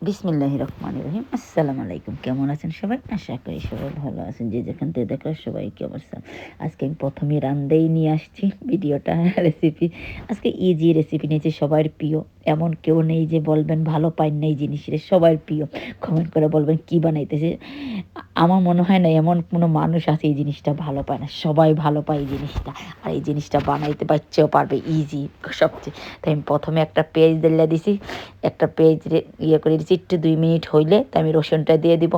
বিসমিল্লাহির রহমানির রহিম। আসসালামু আলাইকুম। কেমন আছেন সবাই? আশা করি সবাই ভালো আছেন। যে যেখান থেকে দেখো সবাই কি অবস্থা? আজকে আমি প্রথমেই রান্নাই নিয়ে আসছি ভিডিওটা রেসিপি। আজকে ইজি রেসিপি নিয়েছি, সবার প্রিয়। এমন কেউ নেই যে বলবেন ভালো পাইন না এই জিনিসটা, সবার প্রিয়। কমেন্ট করে বলবেন কি বানাইতেছে। আমার মনে হয় না এমন কোনো মানুষ আছে এই জিনিসটা ভালো পায় না। সবাই ভালো পায় এই জিনিসটা। আর এই জিনিসটা বানাইতে বাচ্চাও পারবে, ইজি সবচেয়ে। তাই আমি প্রথমে একটা পেঁয়াজ দিল্লা দিছি, একটা পেঁয়াজ ইয়ে করে দিচ্ছি। একটু 2 মিনিট হইলে তাই আমি রসুনটা দিয়ে দিব।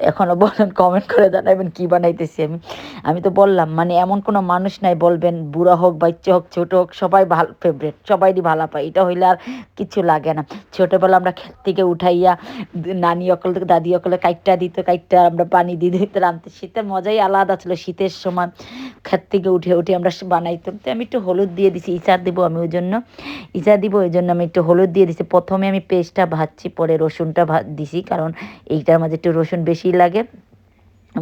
এখনও বলেন, কমেন্ট করে জানাবেন কী বানাইতেছি আমি। আমি তো বললাম মানে এমন কোনো মানুষ নাই বলবেন বুড়া হোক বাচ্চা হোক ছোটো হোক সবাই ভালো ফেভারেট, সবাইই ভালো পায়। এটা হইলে আর কিছু লাগে না। ছোটোবেলা আমরা ক্ষেত থেকে উঠাইয়া নানি অকল থেকে দাদি অকলে কাইটটা দিত, কাইটটা আমরা পানি দিয়ে দিতে রাঁধতে। শীতের মজাই আলাদা ছিল। শীতের সময় ক্ষেত থেকে উঠে উঠে আমরা বানাইতাম। তো আমি একটু হলুদ দিয়ে দিছি, ইচার দিব আমি ওই জন্য, ইচা দিব ওই জন্য আমি একটু হলুদ দিয়ে দিছি। প্রথমে আমি পেস্টটা ভাজছি, পরে রসুনটা দিছি, কারণ এইটার মাঝে একটু রসুন বেশি লাগে,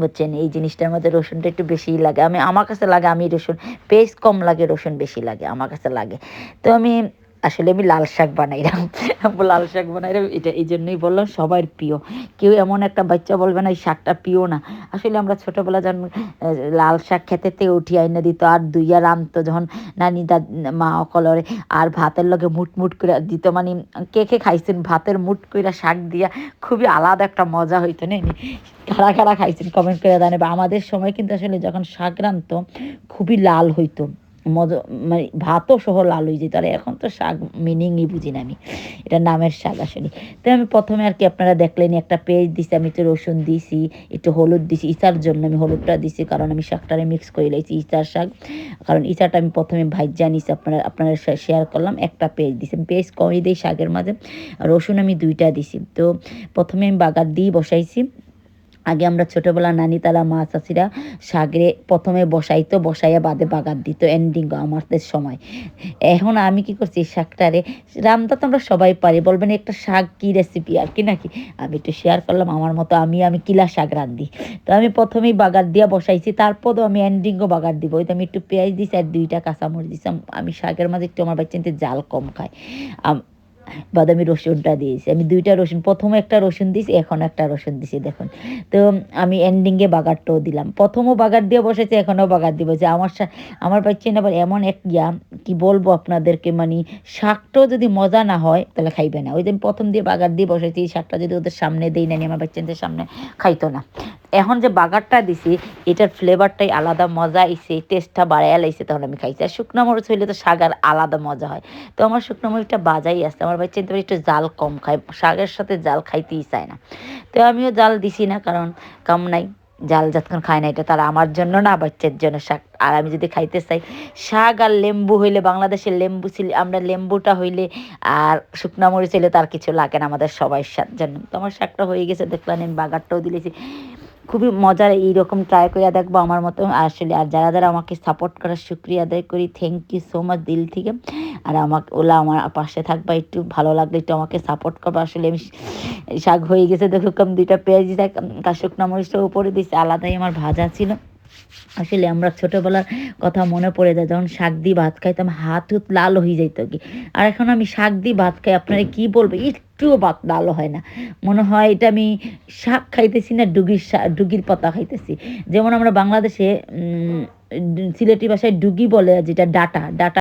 বুঝছেন? এই জিনিসটার মধ্যে রসুনটা একটু বেশিই লাগে। আমার কাছে লাগে, আমি রসুন পেস্ট কম লাগে, রসুন বেশি লাগে আমার কাছে লাগে। তো আমি আসলে আমি লাল শাক বানাইলাম, লাল শাক বানাইলাম। এটা এই জন্যই বললাম সবার প্রিয়। কেউ এমন একটা বাচ্চা বলবে না এই শাকটা প্রিয় না। আসলে আমরা ছোটোবেলা যখন লাল শাক খেতে থেকে উঠি আইনা দিত, আর দুইয়া রাঁধতো যখন নানি মা অকলরে, আর ভাতের লগে মুট করে দিত। মানে কে কে খাইছেন ভাতের মুট কইরা শাক দিয়া? খুবই আলাদা একটা মজা হইতো না। কারা কারা খাইছেন কমেন্ট করে জানাবে। আমাদের সময় কিন্তু আসলে যখন শাক রাঁধতো খুবই লাল হইতো, মজা মানে ভাতও সহ লাল হয়ে যেত। আর এখন তো শাক মিনিংই বুঝি না আমি, এটা নামের শাক আসলে। তো আমি প্রথমে আর কি আপনারা দেখলেন একটা পেঁয়াজ দিছি, আমি একটু রসুন দিছি, একটু হলুদ দিছি। ইচার জন্য আমি হলুদটা দিছি, কারণ আমি শাকটারে মিক্স করে লাইছি ইচার শাক। কারণ ইচারটা আমি প্রথমে ভাইজা নিছি, আপনারা শেয়ার করলাম। একটা পেঁয়াজ দিছি, পেঁয়াজ কমই দিই শাকের মাঝে। আর রসুন আমি 2টা দিছি। তো প্রথমে আমি বাগার দিয়ে বসাইছি। আগে আমরা ছোটোবেলা নানি তারা মা চাষিরা শাকরে প্রথমে বসাইতো, বসাইয়া বাদে বাগার দিত এন্ডিং আমাদের সময়। এখন আমি কি করছি শাকটারে রান্না তো আমরা সবাই পারি, বলবেন একটা শাক কী রেসিপি আর কি নাকি। আমি একটু শেয়ার করলাম আমার মতো, আমি কিলা শাক রান্ধি। তো আমি প্রথমেই বাগার দিয়া বসাইছি, তারপরও আমি এন্ডিংও বাগার দিব। ওই তো আমি একটু পেঁয়াজ দিছি আর 2টা কাঁচামরিচ দিছিলাম। আমি শাকের মাঝে একটু আমার বাচ্চাতে জাল কম খায়, বাদামি রসুনটা দিয়েছি। আমি 2টা রসুন, প্রথমে একটা রসুন দিয়েছি, এখন একটা রসুন দিছি দেখুন। তো আমি এন্ডিংয়ে বাগারটাও দিলাম। প্রথমও বাগার দিয়ে বসেছে, এখনও বাগার দিব। যে আমার বাচ্চা আবার এমন এক কি বলবো আপনাদেরকে, মানে শাকটাও যদি মজা না হয় তাহলে খাইবে না। ওই দিন প্রথম দিয়ে বাগার দিয়ে বসেছি, এই শাকটা যদি ওদের সামনে দিই না, আমার বাচ্চাদের সামনে খাইতো না। এখন যে বাগারটা দিছি এটার ফ্লেভারটাই আলাদা, মজা আইছে, টেস্টটা বাড়াইয়া লাইছে, তখন আমি খাইছি। আর শুকনো মরিচ হইলে তো শাক আর আলাদা মজা হয়। তো আমার শুকনো মরিচটা বাজাই আসছে। আমার বাচ্চা একটু জাল কম খায়, শাকের সাথে জাল খাইতেই চায় না। তো আমিও জাল দিছি না, কারণ কাম নাই। জাল যতক্ষণ খায় না, এটা তার আমার জন্য না, বাচ্চার জন্য শাক। আর আমি যদি খাইতে চাই শাক আর লেম্বু হইলে, বাংলাদেশের লেম্বু ছিল, আমরা লেম্বুটা হইলে আর শুকনো মরিচ হইলে তার কিছু লাগে না আমাদের সবাই জন্য। তো আমার শাকটা হয়ে গেছে দেখলাম, আমি বাগারটাও দিলেছি। খুবই মজার, এইরকম ট্রাই করে দেখবো আমার মতো আসলে। আর যারা যারা আমাকে সাপোর্ট করার শুক্রিয়া আদায় করি, থ্যাংক ইউ সো মাচ দিল থেকে। আর আমাকে আমার পাশে থাকবা, একটু ভালো লাগলে একটু আমাকে সাপোর্ট করবো। আসলে আমি শাক হয়ে গেছে দেখো, 2টা পেঁয়াজ শুকনো মরিচটা উপরে দিচ্ছে, আলাদাই আমার ভাজা ছিল। আসলে আমরা ছোটোবেলার কথা মনে পড়ে যায়, যখন শাক দিয়ে ভাত খাইতাম হাত হুত লাল হয়ে যাইত কি। আর এখন আমি শাক দিয়ে ভাত খাই, আপনারা কি বলবো, একটুও ভাত লাল হয় না। মনে হয় এটা আমি শাক খাইতেছি না, ডুগির পাতা খাইতেছি। যেমন আমরা বাংলাদেশে সিলেটি ভাষায় ডুগি বলে, যেটা ডাটা ডাটা